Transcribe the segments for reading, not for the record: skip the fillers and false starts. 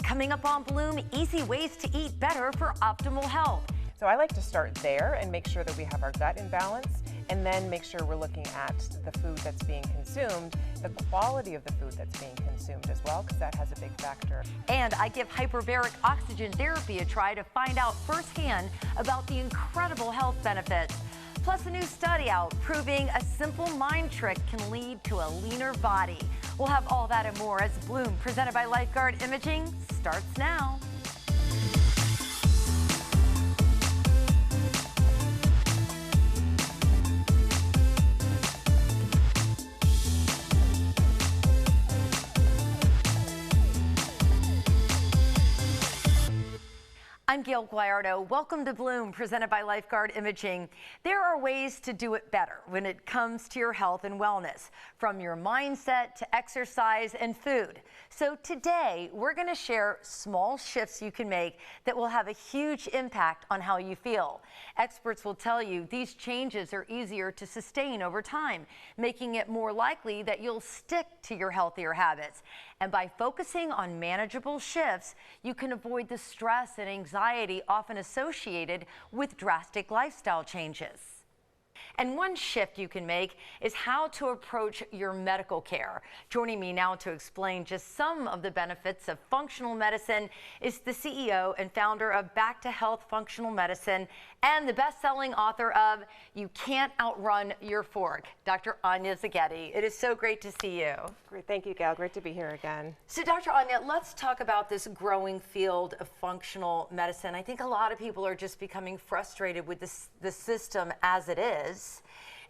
Coming up on Bloom, easy ways to eat better for optimal health. So I like to start there and make sure that we have our gut in balance, and then make sure we're looking at the food that's being consumed, the quality of the food that's being consumed as well, because that has a big factor. And I give hyperbaric oxygen therapy a try to find out firsthand about the incredible health benefits. Plus a new study out proving a simple mind trick can lead to a leaner body. We'll have all that and more as Bloom, presented by Lifeguard Imaging, starts now. I'm Gayle Guyardo. Welcome to Bloom, presented by Lifeguard Imaging. There are ways to do it better when it comes to your health and wellness, from your mindset to exercise and food. So today, we're going to share small shifts you can make that will have a huge impact on how you feel. Experts will tell you these changes are easier to sustain over time, making it more likely that you'll stick to your healthier habits. And by focusing on manageable shifts, you can avoid the stress and anxiety often associated with drastic lifestyle changes. And one shift you can make is how to approach your medical care. Joining me now to explain just some of the benefits of functional medicine is the CEO and founder of Back to Health Functional Medicine and the best-selling author of You Can't Outrun Your Fork, Dr. Anya Zaghetti. It is so great to see you. Great, thank you, Gail. Great to be here again. So, Dr. Anya, let's talk about this growing field of functional medicine. I think a lot of people are just becoming frustrated with the system as it is,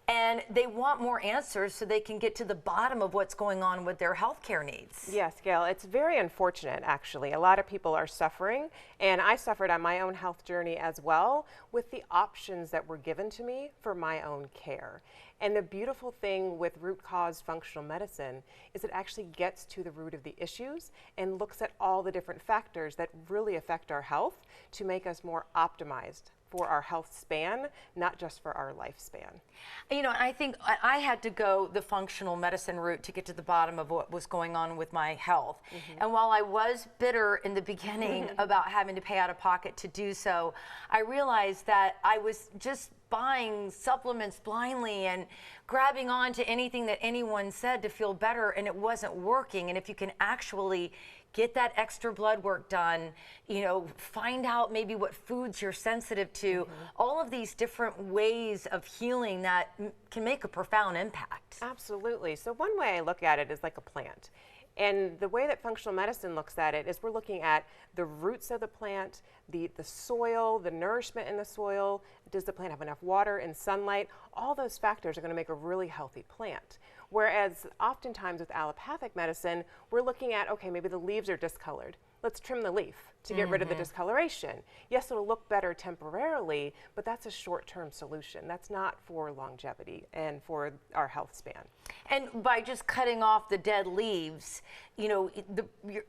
and they want more answers so they can get to the bottom of what's going on with their healthcare needs. Yes, Gail, it's very unfortunate, actually. A lot of people are suffering, and I suffered on my own health journey as well with the options that were given to me for my own care. And the beautiful thing with root cause functional medicine is it actually gets to the root of the issues and looks at all the different factors that really affect our health to make us more optimized for our health span, not just for our lifespan. You know, I think I had to go the functional medicine route to get to the bottom of what was going on with my health. And while I was bitter in the beginning about having to pay out of pocket to do so, I realized that I was just buying supplements blindly and grabbing on to anything that anyone said to feel better, and it wasn't working. And if you can actually get that extra blood work done, you know, find out maybe what foods you're sensitive to, all of these different ways of healing that can make a profound impact. Absolutely. So one way I look at it is like a plant. And the way that functional medicine looks at it is we're looking at the roots of the plant, the soil, the nourishment in the soil. Does the plant have enough water and sunlight? All those factors are going to make a really healthy plant. Whereas oftentimes with allopathic medicine, we're looking at, okay, maybe the leaves are discolored. Let's trim the leaf to get rid of the discoloration. Yes, it'll look better temporarily, but that's a short-term solution. That's not for longevity and for our health span. And by just cutting off the dead leaves, you know,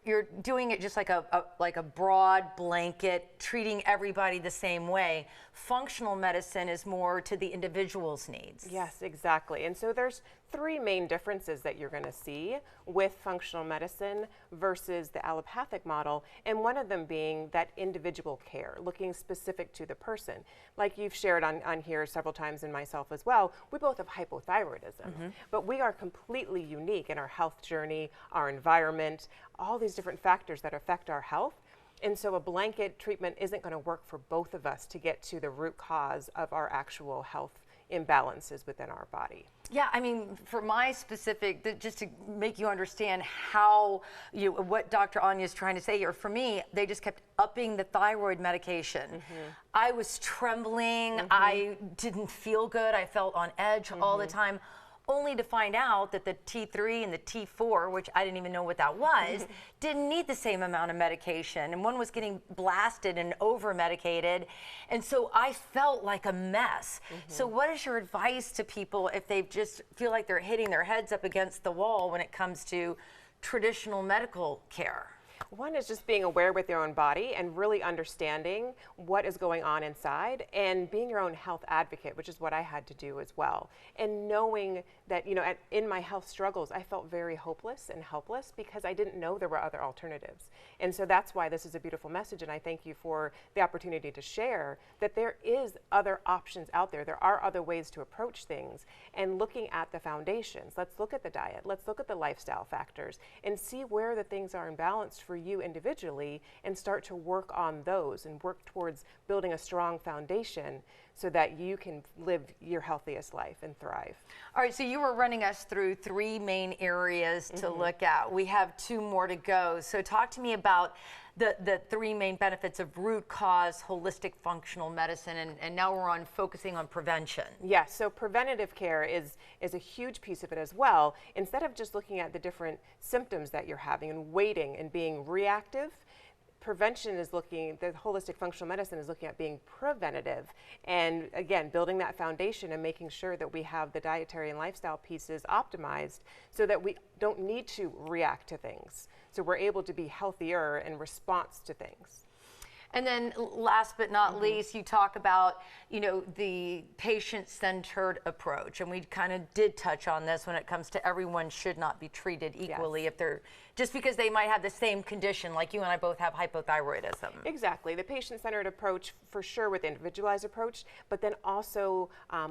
you're doing it just like a broad blanket, treating everybody the same way. Functional medicine is more to the individual's needs. Yes, exactly. And so there's three main differences that you're going to see with functional medicine versus the allopathic model, and one of them being that individual care, looking specific to the person. Like you've shared on here several times, and myself as well, we both have hypothyroidism, but we are completely unique in our health journey, our environment, all these different factors that affect our health. And so a blanket treatment isn't going to work for both of us to get to the root cause of our actual health imbalances within our body. Yeah, I mean, for my specific, just to make you understand how, what Dr. Anya is trying to say here, for me, they just kept upping the thyroid medication. I was trembling, I didn't feel good, I felt on edge all the time, only to find out that the T3 and the T4, which I didn't even know what that was, didn't need the same amount of medication. And one was getting blasted and over-medicated. And so I felt like a mess. So what is your advice to people if they just feel like they're hitting their heads up against the wall when it comes to traditional medical care? One is just being aware with your own body and really understanding what is going on inside and being your own health advocate, which is what I had to do as well. And knowing that, in my health struggles, I felt very hopeless and helpless because I didn't know there were other alternatives. And so that's why this is a beautiful message, and I thank you for the opportunity to share that there is other options out there. There are other ways to approach things, and looking at the foundations. Let's look at the diet. Let's look at the lifestyle factors and see where the things are imbalanced for you individually and start to work on those and work towards building a strong foundation so that you can live your healthiest life and thrive. All right, so you were running us through 3 main areas to look at. We have 2 more to go. So talk to me about the 3 main benefits of root cause holistic functional medicine, and now we're on focusing on prevention. Yes, so preventative care is a huge piece of it as well. Instead of just looking at the different symptoms that you're having and waiting and being reactive, prevention is the holistic functional medicine is looking at being preventative, and again, building that foundation and making sure that we have the dietary and lifestyle pieces optimized so that we don't need to react to things. So we're able to be healthier in response to things. And then last but not least, you talk about, the patient-centered approach. And we kind of did touch on this when it comes to everyone should not be treated equally if they're, just because they might have the same condition, like you and I both have hypothyroidism. Exactly. The patient-centered approach, for sure, with individualized approach, but then also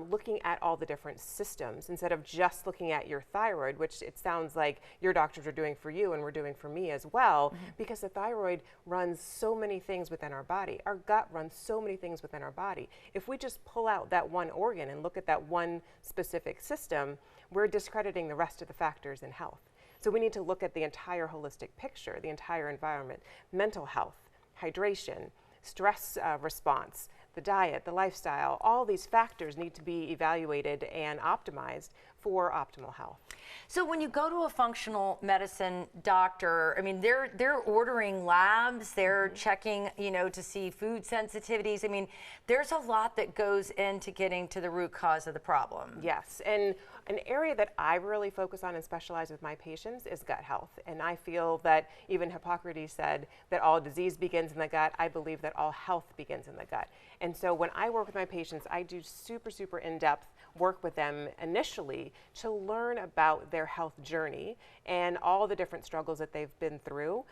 looking at all the different systems instead of just looking at your thyroid, which it sounds like your doctors are doing for you and we're doing for me as well, because the thyroid runs so many things within our body. Our gut runs so many things within our body. If we just pull out that one organ and look at that one specific system, we're discrediting the rest of the factors in health. So we need to look at the entire holistic picture, the entire environment, mental health, hydration, stress response, the diet, the lifestyle. All these factors need to be evaluated and optimized for optimal health. So when you go to a functional medicine doctor, I mean, they're ordering labs, they're checking, to see food sensitivities. I mean, there's a lot that goes into getting to the root cause of the problem. Yes, and an area that I really focus on and specialize with my patients is gut health. And I feel that even Hippocrates said that all disease begins in the gut. I believe that all health begins in the gut. And so when I work with my patients, I do super, super in-depth work with them initially to learn about their health journey and all the different struggles that they've been through.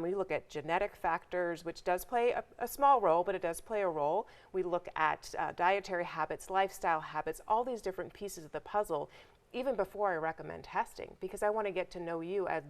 We look at genetic factors, which does play a small role, but it does play a role. We look at dietary habits, lifestyle habits, all these different pieces of the puzzle, even before I recommend testing, because I want to get to know you as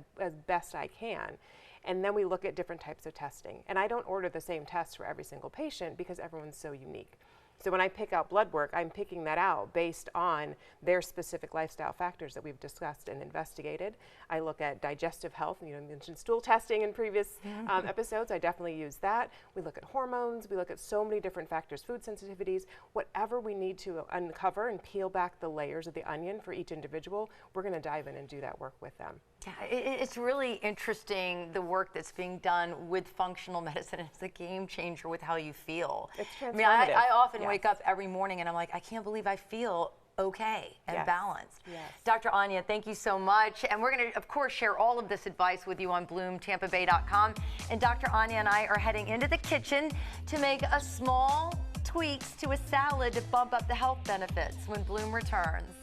best I can. And then we look at different types of testing. And I don't order the same test for every single patient because everyone's so unique. So when I pick out blood work, I'm picking that out based on their specific lifestyle factors that we've discussed and investigated. I look at digestive health. You mentioned stool testing in previous episodes. I definitely use that. We look at hormones. We look at so many different factors, food sensitivities, whatever we need to uncover and peel back the layers of the onion for each individual. We're going to dive in and do that work with them. Yeah, it's really interesting, the work that's being done with functional medicine. It's a game changer with how you feel. It's transformative. I mean, I often wake up every morning and I'm like, I can't believe I feel okay and balanced. Yes. Dr. Anya, thank you so much. And we're going to, of course, share all of this advice with you on BloomTampaBay.com. And Dr. Anya and I are heading into the kitchen to make a small tweaks to a salad to bump up the health benefits when Bloom returns.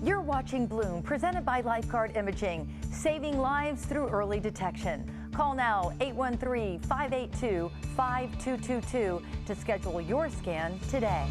You're watching Bloom, presented by Lifeguard Imaging, saving lives through early detection. Call now 813-582-5222 to schedule your scan today.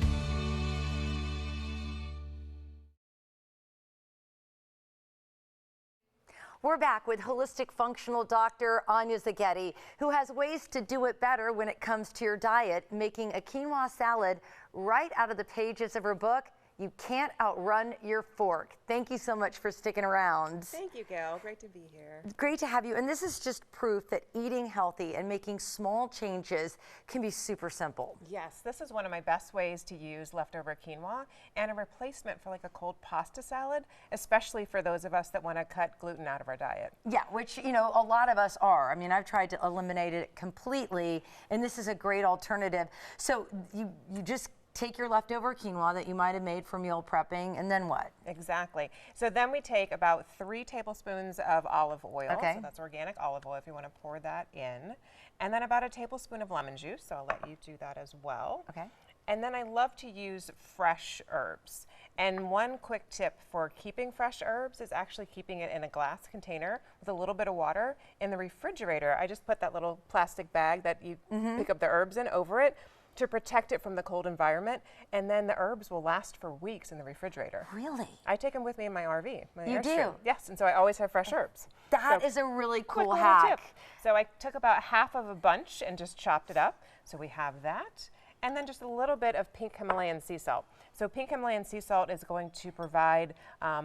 We're back with holistic functional doctor Anya Zaghetti, who has ways to do it better when it comes to your diet, making a quinoa salad right out of the pages of her book, You Can't Outrun Your Fork. Thank you so much for sticking around. Thank you, Gayle. Great to be here. Great to have you. And this is just proof that eating healthy and making small changes can be super simple. Yes, this is one of my best ways to use leftover quinoa and a replacement for like a cold pasta salad, especially for those of us that want to cut gluten out of our diet. Yeah, which, a lot of us are. I mean, I've tried to eliminate it completely, and this is a great alternative. So you just take your leftover quinoa that you might have made for meal prepping, and then what? Exactly. So then we take about 3 tablespoons of olive oil. Okay. So that's organic olive oil if you want to pour that in. And then about a tablespoon of lemon juice. So I'll let you do that as well. Okay. And then I love to use fresh herbs. And one quick tip for keeping fresh herbs is actually keeping it in a glass container with a little bit of water in the refrigerator. I just put that little plastic bag that you pick up the herbs in over it to protect it from the cold environment, and then the herbs will last for weeks in the refrigerator. Really? I take them with me in my RV. My You Airstream. do? Yes, and so I always have fresh herbs. That So is a really quick cool little hack. tip. So I took about half of a bunch and just chopped it up. So we have that, and then just a little bit of pink Himalayan sea salt. So pink Himalayan sea salt is going to provide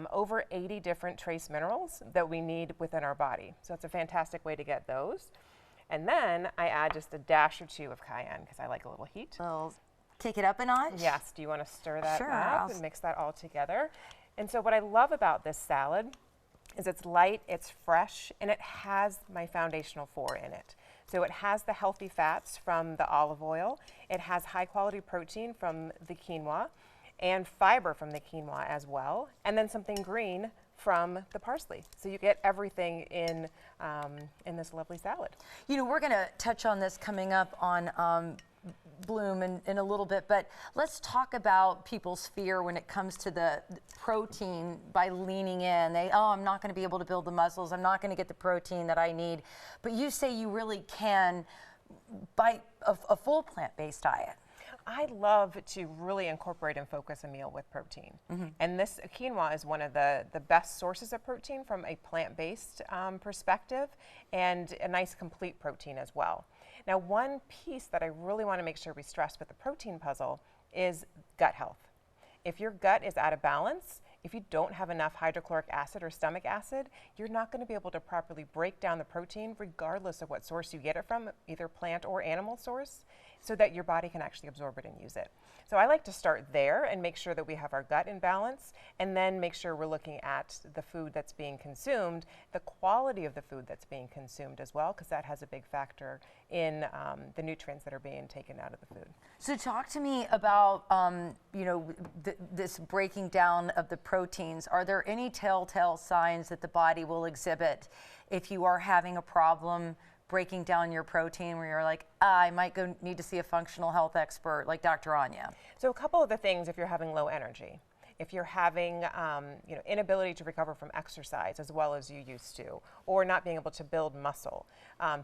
over 80 different trace minerals that we need within our body. So it's a fantastic way to get those. And then I add just a dash or 2 of cayenne because I like a little heat. So kick it up a notch? Yes, do you want to stir that Sure, up and mix that all together? And so what I love about this salad is it's light, it's fresh, and it has my foundational 4 in it. So it has the healthy fats from the olive oil, it has high quality protein from the quinoa, and fiber from the quinoa as well, and then something green from the parsley. So you get everything in this lovely salad. You know, we're going to touch on this coming up on Bloom in a little bit, but let's talk about people's fear when it comes to the protein by leaning in. I'm not going to be able to build the muscles, I'm not going to get the protein that I need. But you say you really can by a full plant-based diet. I love to really incorporate and focus a meal with protein. And this quinoa is one of the best sources of protein from a plant-based perspective, and a nice complete protein as well. Now, one piece that I really want to make sure we stress with the protein puzzle is gut health. If your gut is out of balance, if you don't have enough hydrochloric acid or stomach acid, you're not going to be able to properly break down the protein regardless of what source you get it from, either plant or animal source, so that your body can actually absorb it and use it. So I like to start there and make sure that we have our gut in balance, and then make sure we're looking at the food that's being consumed, the quality of the food that's being consumed as well, because that has a big factor in the nutrients that are being taken out of the food. So talk to me about, you know, this breaking down of the proteins. Are there any telltale signs that the body will exhibit if you are having a problem breaking down your protein, where you're like, I might need to see a functional health expert like Dr. Anya? So a couple of the things, if you're having low energy, if you're having inability to recover from exercise as well as you used to, or not being able to build muscle,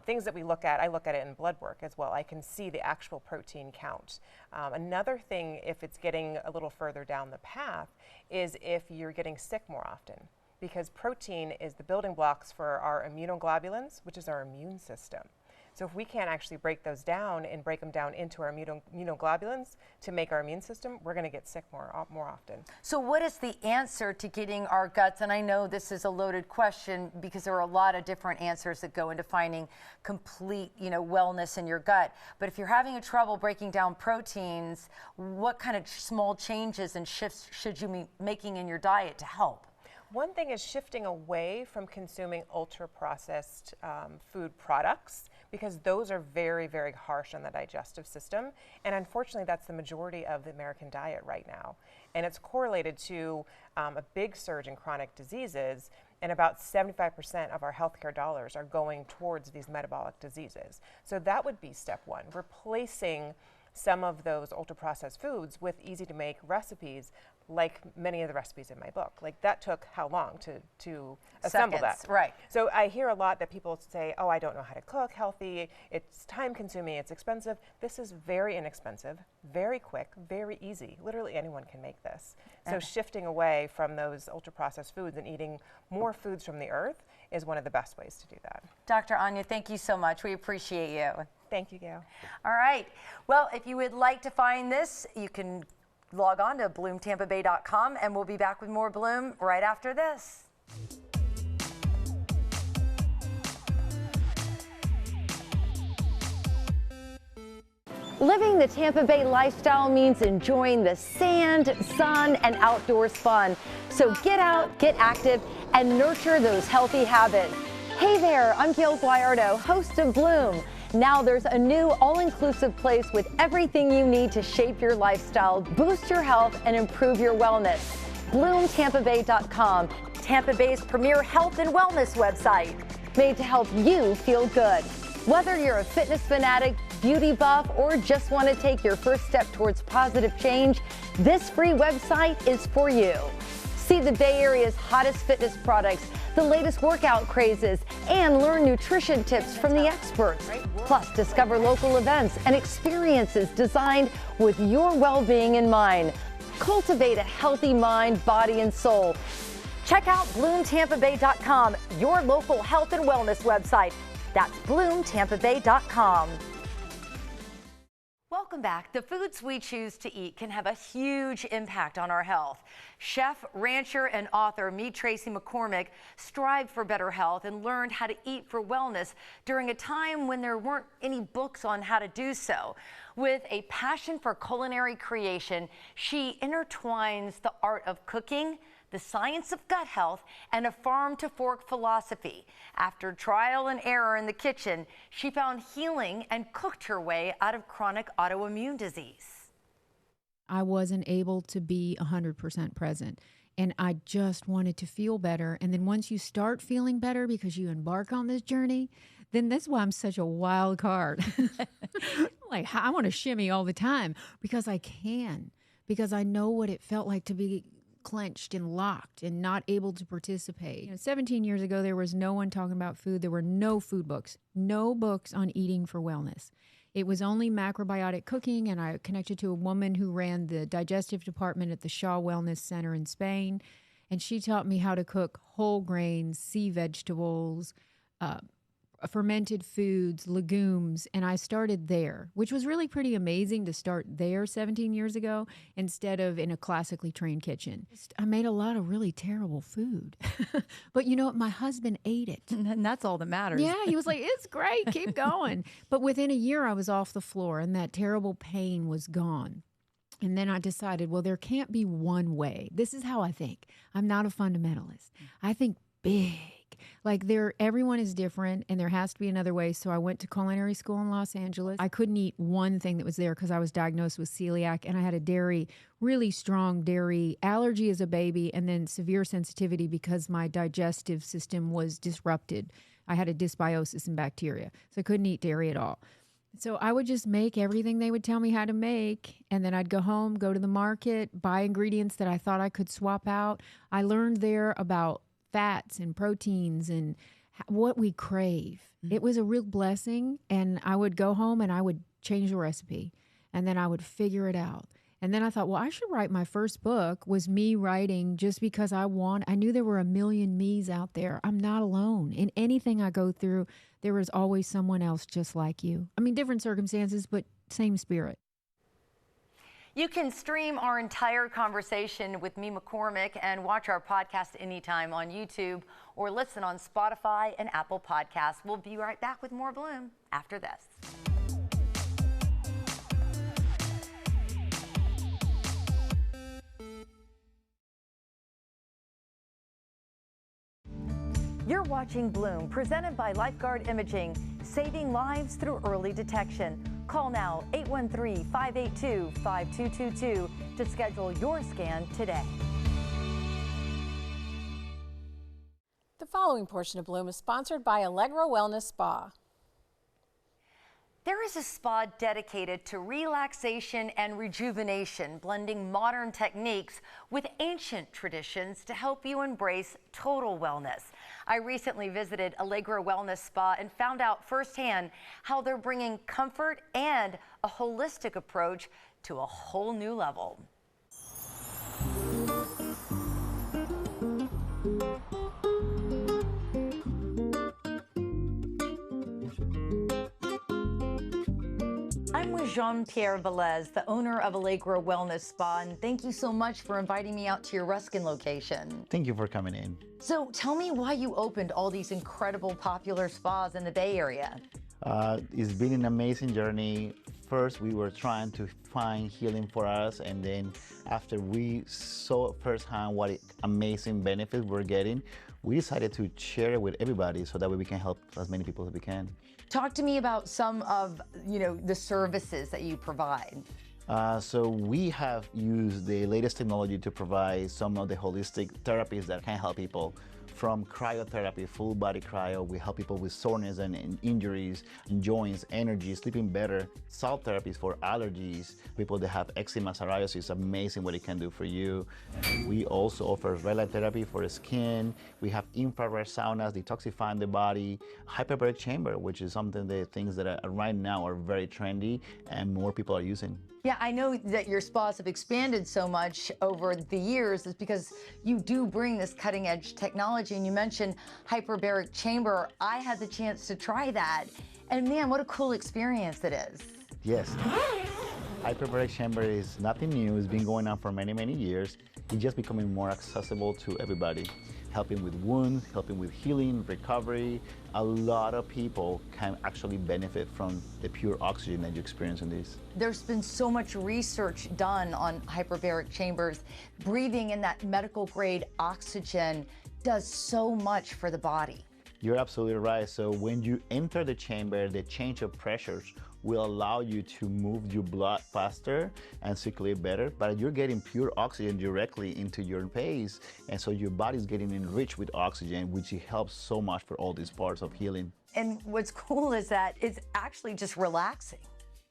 things that we look at, I look at it in blood work as well. I can see the actual protein count. Another thing, if it's getting a little further down the path, is if you're getting sick more often. Because protein is the building blocks for our immunoglobulins, which is our immune system. So if we can't actually break those down and break them down into our immunoglobulins to make our immune system, we're going to get sick more often. So what is the answer to getting our guts? And I know this is a loaded question because there are a lot of different answers that go into finding complete, wellness in your gut. But if you're having trouble breaking down proteins, what kind of small changes and shifts should you be making in your diet to help? One thing is shifting away from consuming ultra-processed food products, because those are very, very harsh on the digestive system. And unfortunately, that's the majority of the American diet right now. And it's correlated to a big surge in chronic diseases, and about 75% of our healthcare dollars are going towards these metabolic diseases. So that would be step one, replacing some of those ultra-processed foods with easy-to-make recipes, like many of the recipes in my book. Like, that took how long to assemble Seconds, that? right. So I hear a lot that people say, oh, I don't know how to cook healthy, it's time-consuming, it's expensive. This is very inexpensive, very quick, very easy. Literally anyone can make this. So shifting away from those ultra-processed foods and eating more foods from the earth is one of the best ways to do that. Dr. Anya, thank you so much. We appreciate you. Thank you, Gayle. All right. Well, if you would like to find this, you can log on to bloomtampabay.com, and we'll be back with more Bloom right after this. Living the Tampa Bay lifestyle means enjoying the sand, sun, and outdoors fun. So get out, get active, and nurture those healthy habits. Hey there, I'm Gayle Guyardo, host of Bloom. Now there's a new all-inclusive place with everything you need to shape your lifestyle, boost your health, and improve your wellness. BloomTampaBay.com, Tampa Bay's premier health and wellness website, made to help you feel good. Whether you're a fitness fanatic, beauty buff, or just want to take your first step towards positive change, this free website is for you. See the Bay Area's hottest fitness products, the latest workout crazes, and learn nutrition tips from the experts. Plus, discover local events and experiences designed with your well-being in mind. Cultivate a healthy mind, body, and soul. Check out BloomTampaBay.com, your local health and wellness website. That's BloomTampaBay.com. Welcome back. The foods we choose to eat can have a huge impact on our health. Chef, rancher, and author Tracy McCormick strived for better health and learned how to eat for wellness during a time when there weren't any books on how to do so. With a passion for culinary creation, she intertwines the art of cooking, the science of gut health, and a farm-to-fork philosophy. After trial and error in the kitchen, she found healing and cooked her way out of chronic autoimmune disease. I wasn't able to be 100% present, and I just wanted to feel better. And then once you start feeling better because you embark on this journey, then that's why I'm such a wild card. Like, I want to shimmy all the time because I can, because I know what it felt like to be clenched and locked and not able to participate. 17 years ago, there was no one talking about food. There were no food books, no books on eating for wellness. It was only macrobiotic cooking, and I connected to a woman who ran the digestive department at the Shaw Wellness Center in Spain, and she taught me how to cook whole grains, sea vegetables, fermented foods, legumes, and I started there, which was really pretty amazing to start there 17 years ago instead of in a classically trained kitchen. I made a lot of really terrible food, but you know what? My husband ate it. And that's all that matters. Yeah, he was like, it's great, keep going. But within a year, I was off the floor and that terrible pain was gone. And then I decided, well, there can't be one way. This is how I think. I'm not a fundamentalist. I think big. Like everyone is different and there has to be another way. So I went to culinary school in Los Angeles. I couldn't eat one thing that was there because I was diagnosed with celiac and I had a really strong dairy allergy as a baby and then severe sensitivity because my digestive system was disrupted. I had a dysbiosis in bacteria, so I couldn't eat dairy at all. So I would just make everything they would tell me how to make, and then I'd go home, go to the market, buy ingredients that I thought I could swap out. I learned there about fats and proteins and what we crave. It was a real blessing, and I would go home and I would change the recipe, and then I would figure it out. And then I thought, well, I should write my first book. Was me writing just because I knew there were a million me's out there. I'm not alone. In anything I go through, there is always someone else just like you. I mean, different circumstances, but same spirit. You can stream our entire conversation with me, McCormick, and watch our podcast anytime on YouTube or listen on Spotify and Apple Podcasts. We'll be right back with more Bloom after this. You're watching Bloom, presented by Lifeguard Imaging, saving lives through early detection. Call now 813-582-5222 to schedule your scan today. The following portion of Bloom is sponsored by Allegro Wellness Spa. There is a spa dedicated to relaxation and rejuvenation, blending modern techniques with ancient traditions to help you embrace total wellness. I recently visited Allegro Wellness Spa and found out firsthand how they're bringing comfort and a holistic approach to a whole new level. I'm with Jean-Pierre Velez, the owner of Allegro Wellness Spa, and thank you so much for inviting me out to your Ruskin location. Thank you for coming in. So tell me why you opened all these incredible popular spas in the Bay Area. It's been an amazing journey. First, we were trying to find healing for us, and then after we saw firsthand what amazing benefits we're getting, we decided to share it with everybody so that way we can help as many people as we can. Talk to me about some of, the services that you provide. So we have used the latest technology to provide some of the holistic therapies that can help people. From cryotherapy, full body cryo, we help people with soreness and injuries, and joints, energy, sleeping better. Salt therapies for allergies, people that have eczema, psoriasis, amazing what it can do for you. We also offer red light therapy for the skin. We have infrared saunas, detoxifying the body. Hyperbaric chamber, which is something the things that are, right now are very trendy and more people are using. Yeah, I know that your spas have expanded so much over the years is because you do bring this cutting edge technology, and you mentioned hyperbaric chamber. I had the chance to try that, and man, what a cool experience it is. Yes. Hyperbaric chamber is nothing new. It's been going on for many, many years. It's just becoming more accessible to everybody. Helping with wounds, helping with healing, recovery. A lot of people can actually benefit from the pure oxygen that you experience in these. There's been so much research done on hyperbaric chambers. Breathing in that medical grade oxygen does so much for the body. You're absolutely right. So when you enter the chamber, the change of pressures will allow you to move your blood faster and circulate better, but you're getting pure oxygen directly into your veins, and so your body's getting enriched with oxygen, which helps so much for all these parts of healing. And what's cool is that it's actually just relaxing.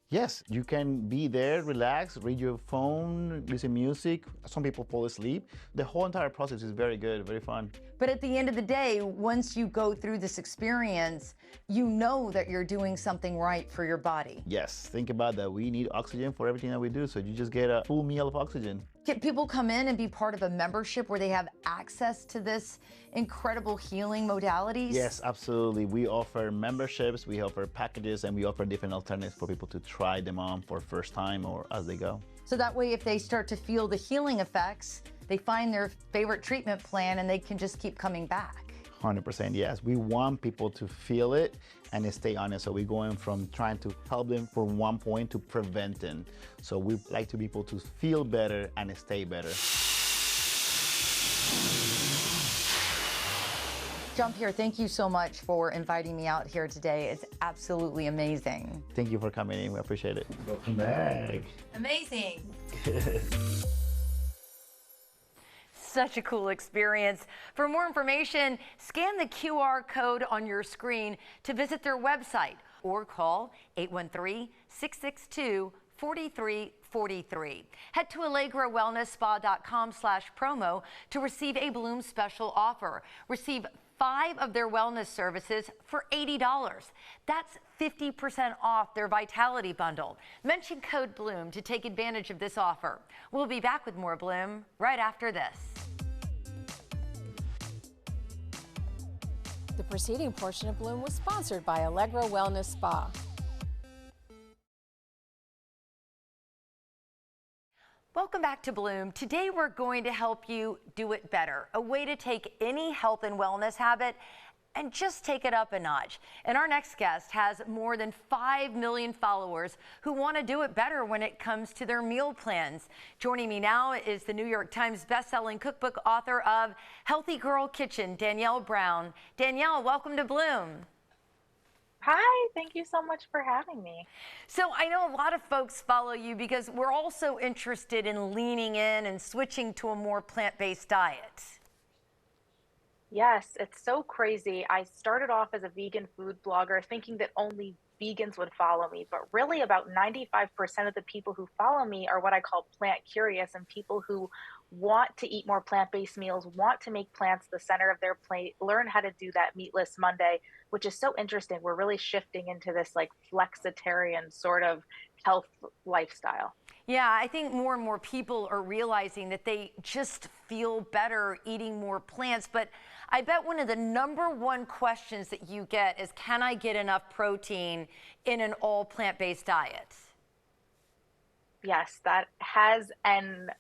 Yes, you can be there, relax, read your phone, listen music. Some people fall asleep. The whole entire process is very good, very fun. But at the end of the day, once you go through this experience, you know that you're doing something right for your body. Yes, think about that. We need oxygen for everything that we do, so you just get a full meal of oxygen. Can people come in and be part of a membership where they have access to this incredible healing modalities? Yes, absolutely. We offer memberships, we offer packages, and we offer different alternatives for people to try them on for first time or as they go. So that way, if they start to feel the healing effects, they find their favorite treatment plan and they can just keep coming back. 100% yes. We want people to feel it and stay on it. So we're going from trying to help them from one point to preventing. So we like to be able to feel better and stay better. Jump here, thank you so much for inviting me out here today. It's absolutely amazing. Thank you for coming in. We appreciate it. Welcome back. Amazing. Such a cool experience. For more information, scan the QR code on your screen to visit their website or call 813-662-4343. Head to AllegroWellnessSpa.com/promo to receive a Bloom special offer. Receive 5 of their wellness services for $80. That's 50% off their Vitality Bundle. Mention code BLOOM to take advantage of this offer. We'll be back with more Bloom right after this. The preceding portion of Bloom was sponsored by Allegro Wellness Spa. Welcome back to Bloom. Today we're going to help you do it better. A way to take any health and wellness habit and just take it up a notch. And our next guest has more than 5 million followers who want to do it better when it comes to their meal plans. Joining me now is the New York Times bestselling cookbook author of Healthy Girl Kitchen, Danielle Brown. Danielle, welcome to Bloom. Hi, thank you so much for having me. So I know a lot of folks follow you because we're also interested in leaning in and switching to a more plant-based diet. Yes, it's so crazy. I started off as a vegan food blogger thinking that only vegans would follow me, but really about 95% of the people who follow me are what I call plant curious, and people who want to eat more plant-based meals, want to make plants the center of their plate, learn how to do that meatless Monday, which is so interesting. We're really shifting into this like flexitarian sort of health lifestyle. Yeah, I think more and more people are realizing that they just feel better eating more plants. But I bet one of the #1 questions that you get is, can I get enough protein in an all plant-based diet? Yes, that has, and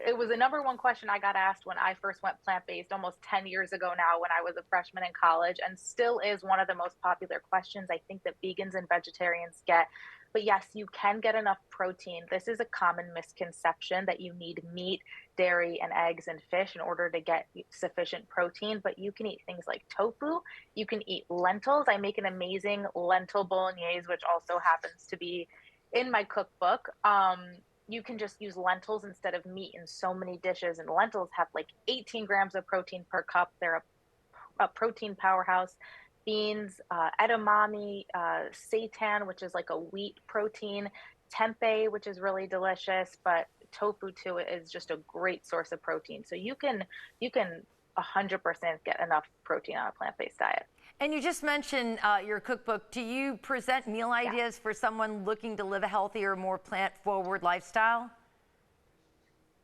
it was the #1 question I got asked when I first went plant-based almost 10 years ago now, when I was a freshman in college, and still is one of the most popular questions I think that vegans and vegetarians get. But yes, you can get enough protein. This is a common misconception that you need meat, dairy, and eggs and fish in order to get sufficient protein. But you can eat things like tofu. You can eat lentils. I make an amazing lentil bolognese, which also happens to be in my cookbook. You can just use lentils instead of meat in so many dishes. And lentils have like 18 grams of protein per cup. They're a protein powerhouse. Beans, edamame, seitan, which is like a wheat protein, tempeh, which is really delicious, but tofu too is just a great source of protein. So you can 100% get enough protein on a plant-based diet. And you just mentioned your cookbook. Do you present meal ideas for someone looking to live a healthier, more plant-forward lifestyle?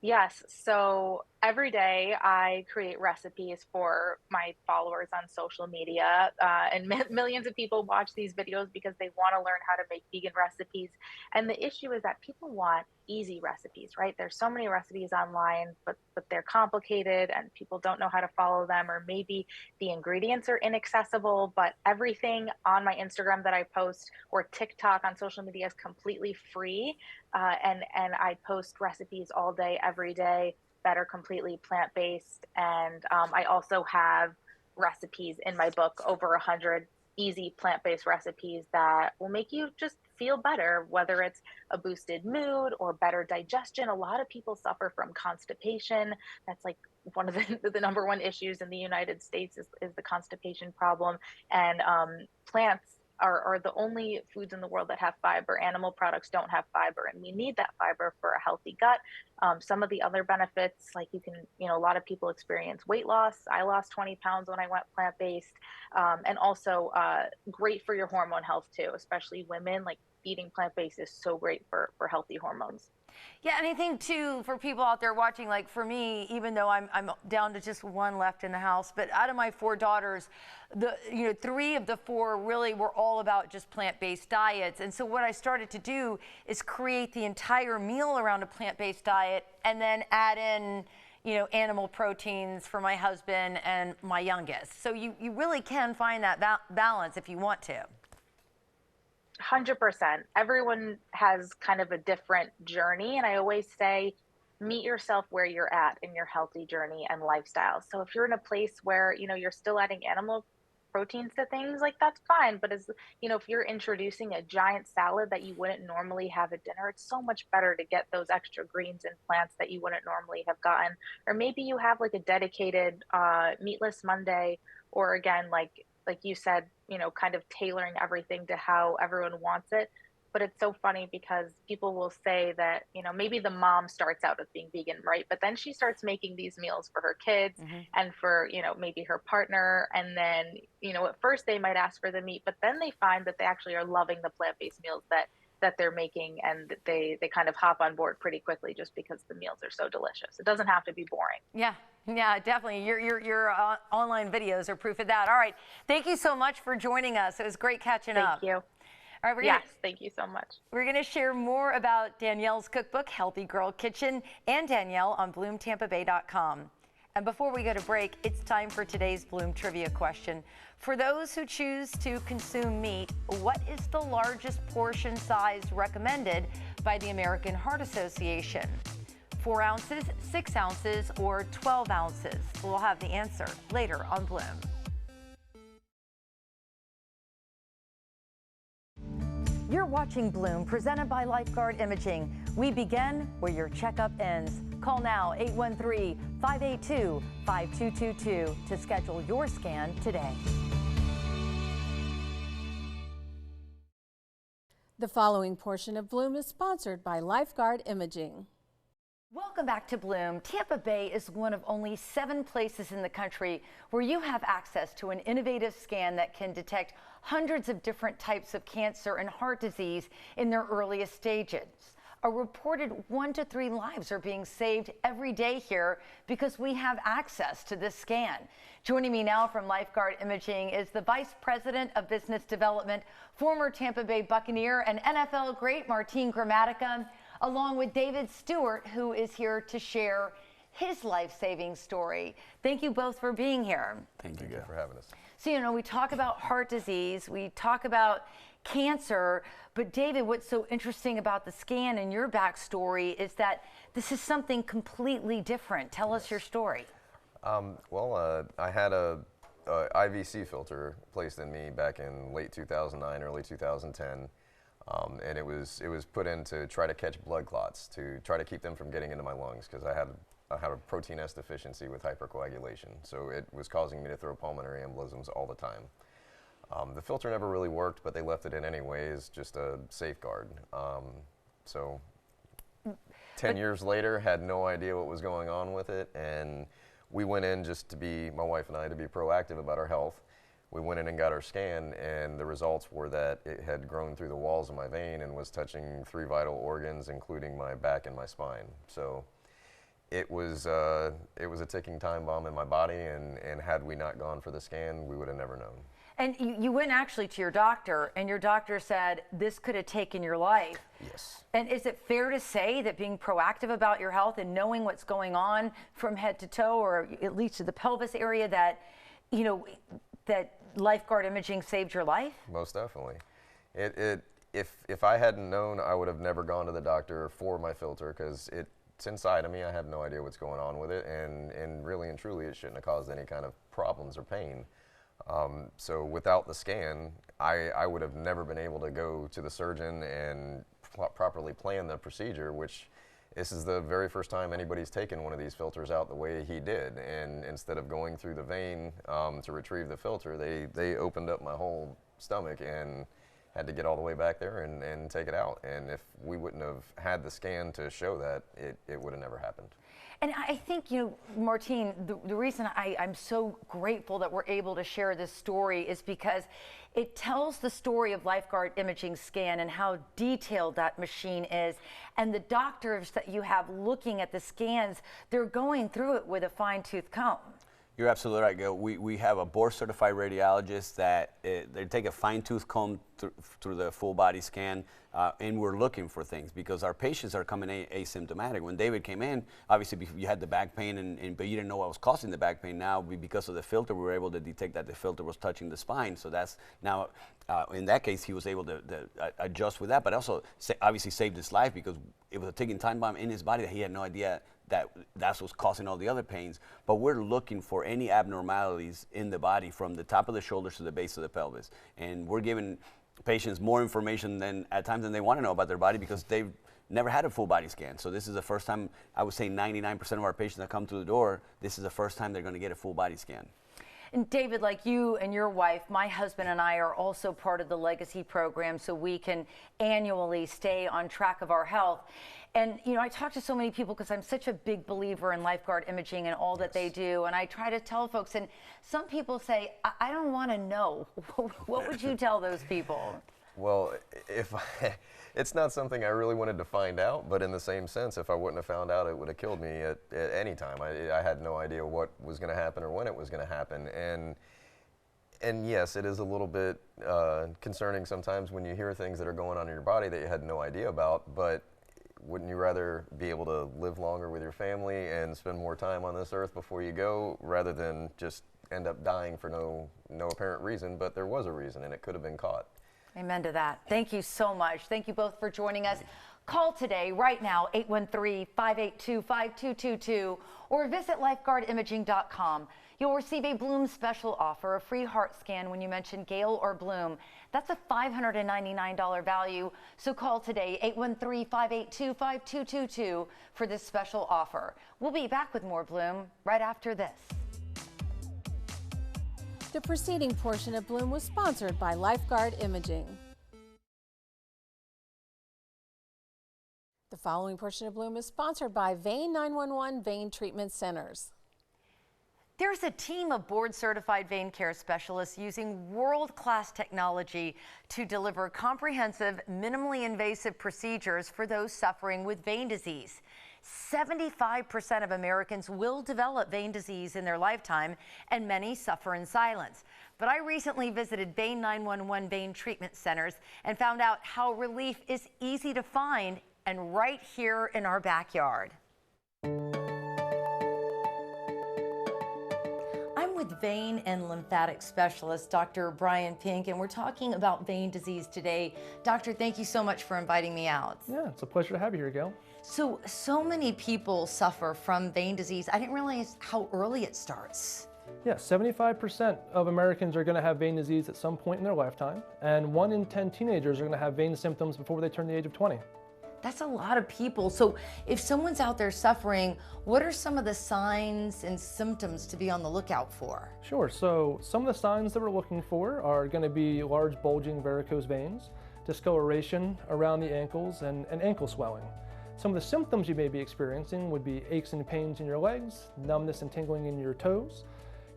Yes. So every day I create recipes for my followers on social media, and millions of people watch these videos because they want to learn how to make vegan recipes. And the issue is that people want easy recipes, right? There's so many recipes online, but they're complicated and people don't know how to follow them, or maybe the ingredients are inaccessible. But everything on my Instagram that I post or TikTok on social media is completely free. And I post recipes all day, every day that are completely plant-based. And I also have recipes in my book, over 100 easy plant-based recipes that will make you just feel better, whether it's a boosted mood or better digestion. A lot of people suffer from constipation. That's like one of the number one issues in the United States is the constipation problem. And plants are the only foods in the world that have fiber. Animal products don't have fiber, and we need that fiber for a healthy gut. Some of the other benefits, like a lot of people experience weight loss. I lost 20 pounds when I went plant-based, and also great for your hormone health too, especially women. Like eating plant-based is so great for healthy hormones. Yeah, and I think too, for people out there watching, like for me, even though I'm down to just one left in the house, but out of my 4 daughters, 3 of the 4 really were all about just plant-based diets. And so what I started to do is create the entire meal around a plant-based diet, and then add in animal proteins for my husband and my youngest. So you really can find that balance if you want to. 100%. Everyone has kind of a different journey. And I always say, meet yourself where you're at in your healthy journey and lifestyle. So if you're in a place where, you're still adding animal proteins to things, like that's fine. But if you're introducing a giant salad that you wouldn't normally have at dinner, it's so much better to get those extra greens and plants that you wouldn't normally have gotten. Or maybe you have like a dedicated meatless Monday, or again, like you said, kind of tailoring everything to how everyone wants it. But it's so funny because people will say that, maybe the mom starts out as being vegan, right? But then she starts making these meals for her kids and for, maybe her partner. And then, at first they might ask for the meat, but then they find that they actually are loving the plant-based meals that they're making, and they kind of hop on board pretty quickly just because the meals are so delicious. It doesn't have to be boring. Yeah, definitely. Your online videos are proof of that. All right. Thank you so much for joining us. It was great catching up. Thank you. All right, yes, thank you so much. We're going to share more about Danielle's cookbook, Healthy Girl Kitchen, and Danielle on BloomTampaBay.com. And before we go to break, it's time for today's Bloom Trivia question. For those who choose to consume meat, what is the largest portion size recommended by the American Heart Association? 4 ounces, 6 ounces, or 12 ounces? We'll have the answer later on Bloom. You're watching Bloom, presented by Lifeguard Imaging. We begin where your checkup ends. Call now, 813-582-5222 to schedule your scan today. The following portion of Bloom is sponsored by Lifeguard Imaging. Welcome back to Bloom. Tampa Bay is one of only 7 places in the country where you have access to an innovative scan that can detect hundreds of different types of cancer and heart disease in their earliest stages. A reported 1 to 3 lives are being saved every day here because we have access to this scan. Joining me now from Lifeguard Imaging is the Vice President of Business Development, former Tampa Bay Buccaneer and NFL great Martin Gramatica, along with David Stewart, who is here to share his life-saving story. Thank you both for being here. Thank you for having us. So, you know, we talk about heart disease, we talk about cancer, but David, what's so interesting about the scan and your backstory is that this is something completely different. Tell us your story. I had a IVC filter placed in me back in late 2009, early 2010. And it was put in to try to catch blood clots, to try to keep them from getting into my lungs, because I have a protein S deficiency with hypercoagulation. So it was causing me to throw pulmonary embolisms all the time. The filter never really worked, but they left it in anyways, just a safeguard. 10 years later, had no idea what was going on with it, and we went in just to be, my wife and I, to be proactive about our health. We went in and got our scan, and the results were that it had grown through the walls of my vein and was touching 3 vital organs, including my back and my spine. So it was a ticking time bomb in my body, and had we not gone for the scan, we would have never known. And you went actually to your doctor, and your doctor said this could have taken your life. Yes. And is it fair to say that being proactive about your health and knowing what's going on from head to toe, or at least to the pelvis area, that, you know, that Lifeguard imaging saved your life? Most definitely. If I hadn't known, I would have never gone to the doctor for my filter, because it's inside of me. I have no idea what's going on with it, and really and truly, it shouldn't have caused any kind of problems or pain. So without the scan, I would have never been able to go to the surgeon and properly plan the procedure, which this is the very first time anybody's taken one of these filters out the way he did. And instead of going through the vein to retrieve the filter, they opened up my whole stomach and had to get all the way back there and take it out. And if we wouldn't have had the scan to show that, it would have never happened. And I think, you know, Martine, the reason I'm so grateful that we're able to share this story is because it tells the story of Lifeguard imaging scan and how detailed that machine is. And the doctors that you have looking at the scans, they're going through it with a fine-tooth comb. You're absolutely right, Gayle. We have a board-certified radiologist that they take a fine-tooth comb through the full-body scan, and we're looking for things because our patients are coming asymptomatic. When David came in, obviously you had the back pain, but you didn't know what was causing the back pain. Now, because of the filter, we were able to detect that the filter was touching the spine. So that's now, in that case, he was able to adjust with that, but also obviously saved his life because it was a ticking time bomb in his body that he had no idea that's what's causing all the other pains. But we're looking for any abnormalities in the body from the top of the shoulders to the base of the pelvis. And we're giving patients more information than at times than they want to know about their body because they've never had a full body scan. So this is the first time, I would say 99% of our patients that come through the door, this is the first time they're going to get a full body scan. And David, like you and your wife, my husband and I are also part of the Legacy program, so we can annually stay on track of our health. And, you know, I talk to so many people because I'm such a big believer in Lifeguard imaging and all that they do. And I try to tell folks, and some people say, I don't want to know. What would you tell those people? Well, it's not something I really wanted to find out, but in the same sense, if I wouldn't have found out, it would have killed me at any time. I had no idea what was going to happen or when it was going to happen. And yes, it is a little bit concerning sometimes when you hear things that are going on in your body that you had no idea about, but wouldn't you rather be able to live longer with your family and spend more time on this earth before you go rather than just end up dying for no apparent reason, but there was a reason and it could have been caught. Amen to that. Thank you so much. Thank you both for joining us. Call today, right now, 813-582-5222, or visit lifeguardimaging.com. You'll receive a Bloom special offer, a free heart scan when you mention Gayle or Bloom. That's a $599 value, so call today, 813-582-5222 for this special offer. We'll be back with more Bloom right after this. The preceding portion of Bloom was sponsored by Lifeguard Imaging. The following portion of Bloom is sponsored by Vein 911 Vein Treatment Centers. There's a team of board-certified vein care specialists using world-class technology to deliver comprehensive, minimally invasive procedures for those suffering with vein disease. 75% of Americans will develop vein disease in their lifetime, and many suffer in silence. But I recently visited Vein 911 Vein Treatment Centers and found out how relief is easy to find and right here in our backyard. with vein and lymphatic specialist, Dr. Brian Pink, and we're talking about vein disease today. Doctor, thank you so much for inviting me out. Yeah, it's a pleasure to have you here, Gayle. So many people suffer from vein disease. I didn't realize how early it starts. Yeah, 75% of Americans are going to have vein disease at some point in their lifetime, and 1 in 10 teenagers are going to have vein symptoms before they turn the age of 20. That's a lot of people. So if someone's out there suffering, what are some of the signs and symptoms to be on the lookout for? Sure, so some of the signs that we're looking for are going to be large bulging varicose veins, discoloration around the ankles, and ankle swelling. Some of the symptoms you may be experiencing would be aches and pains in your legs, numbness and tingling in your toes,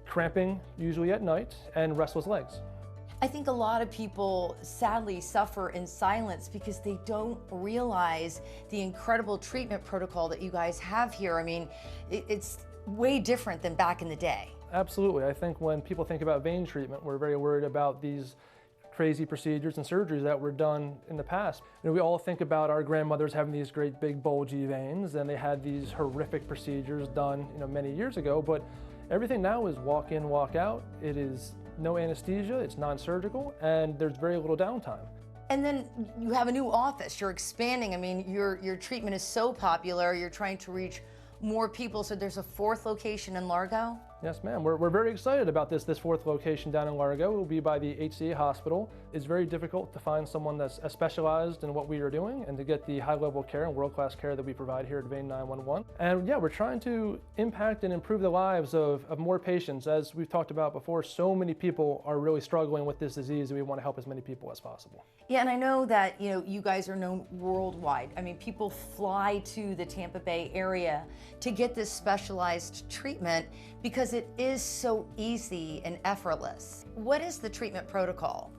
cramping usually at night, and restless legs. I think a lot of people sadly suffer in silence because they don't realize the incredible treatment protocol that you guys have here. I mean, it's way different than back in the day. Absolutely. I think when people think about vein treatment, we're very worried about these crazy procedures and surgeries that were done in the past. You know, we all think about our grandmothers having these great big bulgy veins, and they had these horrific procedures done, many years ago, but everything now is walk in, walk out. It is no anesthesia, it's non-surgical, and there's very little downtime. And then you have a new office, you're expanding. I mean, your treatment is so popular, you're trying to reach more people, so there's a 4th location in Largo? Yes, ma'am. We're very excited about this 4th location down in Largo. It will be by the HCA hospital. It's very difficult to find someone that's specialized in what we are doing and to get the high-level care and world-class care that we provide here at Vein 911. And yeah, we're trying to impact and improve the lives of more patients. As we've talked about before, so many people are really struggling with this disease, and we want to help as many people as possible. Yeah, and I know that you guys are known worldwide. I mean, people fly to the Tampa Bay area to get this specialized treatment because it is so easy and effortless. What is the treatment protocol?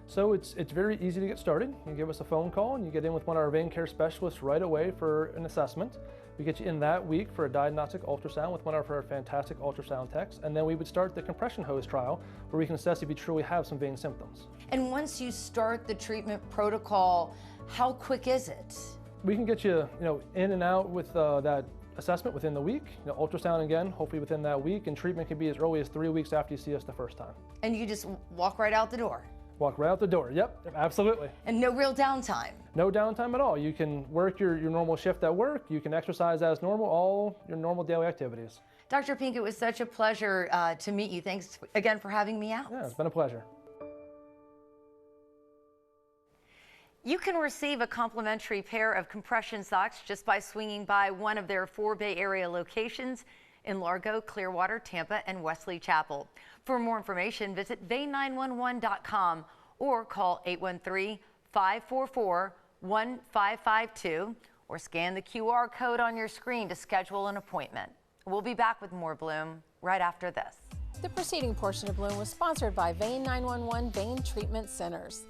So it's very easy to get started. You give us a phone call and you get in with one of our vein care specialists right away for an assessment. We get you in that week for a diagnostic ultrasound with one of our fantastic ultrasound techs, and then we would start the compression hose trial where we can assess if you truly have some vein symptoms. And once you start the treatment protocol, how quick is it? We can get you, in and out with that assessment within the week, ultrasound again, hopefully within that week, and treatment can be as early as 3 weeks after you see us the first time. And you just walk right out the door? Walk right out the door, yep, absolutely. And no real downtime? No downtime at all. You can work your normal shift at work, you can exercise as normal, all your normal daily activities. Dr. Pink, it was such a pleasure to meet you. Thanks again for having me out. Yeah, it's been a pleasure. You can receive a complimentary pair of compression socks just by swinging by one of their 4 Bay Area locations in Largo, Clearwater, Tampa, and Wesley Chapel. For more information, visit vein911.com or call 813-544-1552 or scan the QR code on your screen to schedule an appointment. We'll be back with more Bloom right after this. The preceding portion of Bloom was sponsored by Vein 911 Vein Treatment Centers.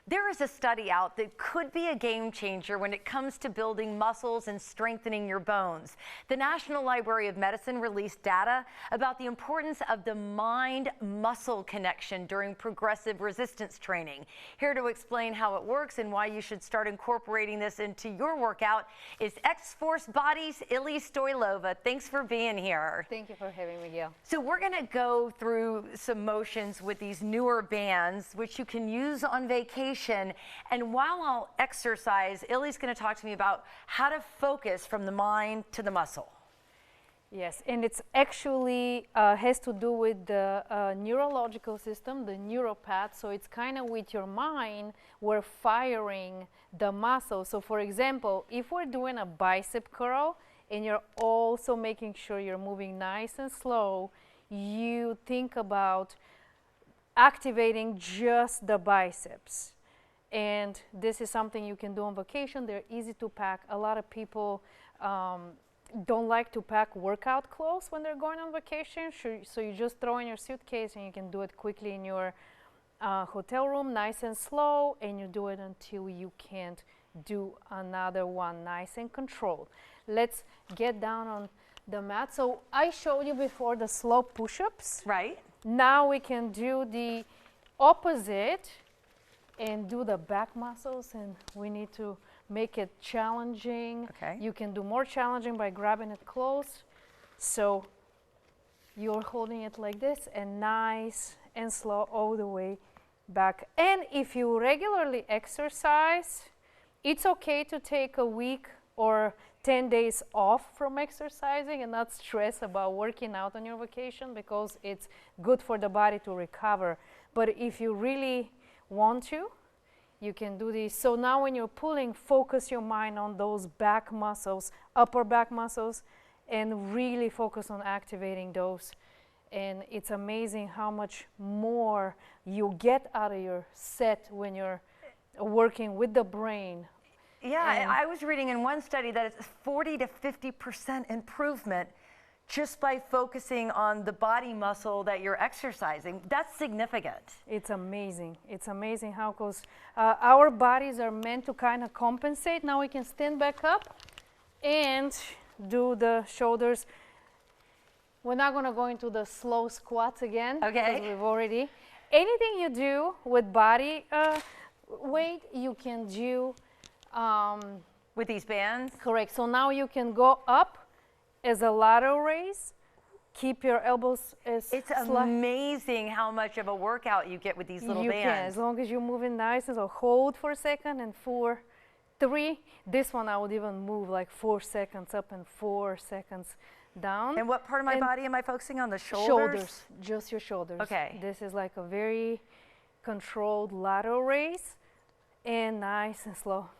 There is a study out that could be a game changer when it comes to building muscles and strengthening your bones. The National Library of Medicine released data about the importance of the mind-muscle connection during progressive resistance training. Here to explain how it works and why you should start incorporating this into your workout is X-Force Body's Ili Stoylova. Thanks for being here. Thank you for having me, Gayle. So we're going to go through some motions with these newer bands, which you can use on vacation. And while I'll exercise, Ili's going to talk to me about how to focus from the mind to the muscle. Yes, and it's actually has to do with the neurological system, the neuropath. So it's kind of with your mind, we're firing the muscle. So for example, if we're doing a bicep curl and you're also making sure you're moving nice and slow, you think about activating just the biceps. And this is something you can do on vacation. They're easy to pack. A lot of people don't like to pack workout clothes when they're going on vacation. So you just throw in your suitcase and you can do it quickly in your hotel room, nice and slow, and you do it until you can't do another one, nice and controlled. Let's get down on the mat. So I showed you before the slow push-ups. Right. Now we can do the opposite and do the back muscles, and we need to make it challenging. Okay. You can do more challenging by grabbing it close. So you're holding it like this and nice and slow all the way back. And if you regularly exercise, it's okay to take a week or 10 days off from exercising and not stress about working out on your vacation, because it's good for the body to recover. But if you really want to, you can do this. So now when you're pulling, focus your mind on those back muscles, upper back muscles, and really focus on activating those. And it's amazing how much more you get out of your set when you're working with the brain. Yeah, I was reading in one study that it's 40 to 50% improvement just by focusing on the body muscle that you're exercising. That's significant. It's amazing. It's amazing how close our bodies are meant to kind of compensate. Now we can stand back up and do the shoulders. We're not going to go into the slow squats again. Okay. Because we've already. Anything you do with body weight, you can do with these bands? Correct. So now you can go up as a lateral raise. Keep your elbows as It's amazing how much of a workout you get with these little bands. You can, as long as you're moving nice. So hold for a second, and 4, 3. This one I would even move like 4 seconds up and 4 seconds down. And what part of my body am I focusing on? The shoulders? Shoulders, just your shoulders. Okay. This is like a very controlled lateral raise, and nice and slow.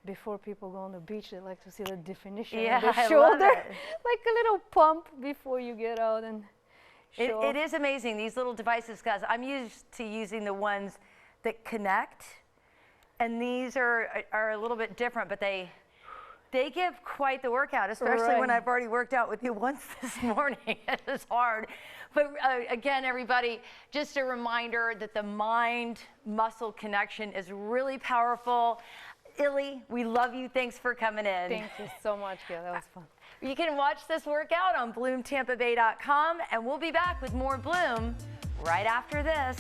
Before people go on the beach, they like to see the definition of the I shoulder. love it. Like a little pump before you get out and show It is amazing, these little devices, guys. I'm used to using the ones that connect, and these are a little bit different, but they give quite the workout, especially when I've already worked out with you once this morning. It is hard. But again, everybody, just a reminder that the mind-muscle connection is really powerful. Illy, we love you. Thanks for coming in. Thank you so much, Gayle. That was fun. You can watch this workout on bloomtampabay.com, and we'll be back with more Bloom right after this.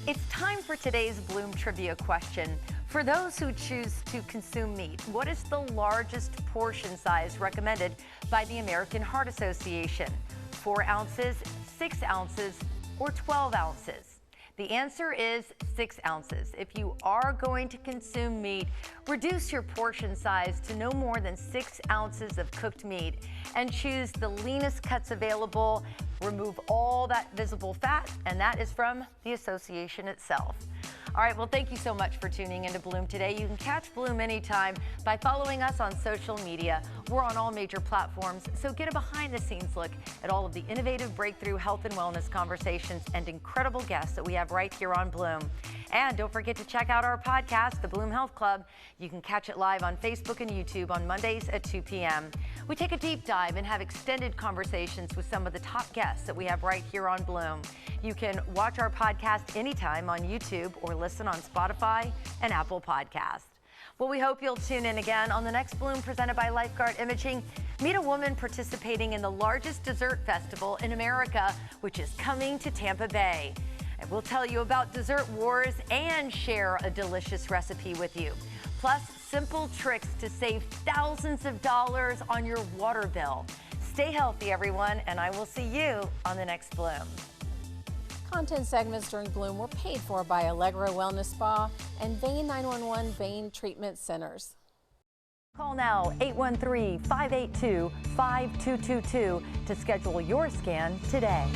It's time for today's Bloom trivia question. For those who choose to consume meat, what is the largest portion size recommended by the American Heart Association? 4 ounces, 6 ounces, or 12 ounces? The answer is 6 ounces. If you are going to consume meat, reduce your portion size to no more than 6 ounces of cooked meat and choose the leanest cuts available. Remove all that visible fat, and that is from the association itself. All right, well, thank you so much for tuning into Bloom today. You can catch Bloom anytime by following us on social media. We're on all major platforms, so get a behind-the-scenes look at all of the innovative breakthrough health and wellness conversations and incredible guests that we have right here on Bloom. And don't forget to check out our podcast, The Bloom Health Club. You can catch it live on Facebook and YouTube on Mondays at 2 p.m. We take a deep dive and have extended conversations with some of the top guests that we have right here on Bloom. You can watch our podcast anytime on YouTube or listen on Spotify and Apple Podcasts. Well, we hope you'll tune in again on the next Bloom presented by Lifeguard Imaging. Meet a woman participating in the largest dessert festival in America, which is coming to Tampa Bay. And we'll tell you about dessert wars and share a delicious recipe with you. Plus, simple tricks to save thousands of dollars on your water bill. Stay healthy, everyone, and I will see you on the next Bloom. Content segments during Bloom were paid for by Allegra Wellness Spa and Vein 911 Vein Treatment Centers. Call now 813-582-5222 to schedule your scan today.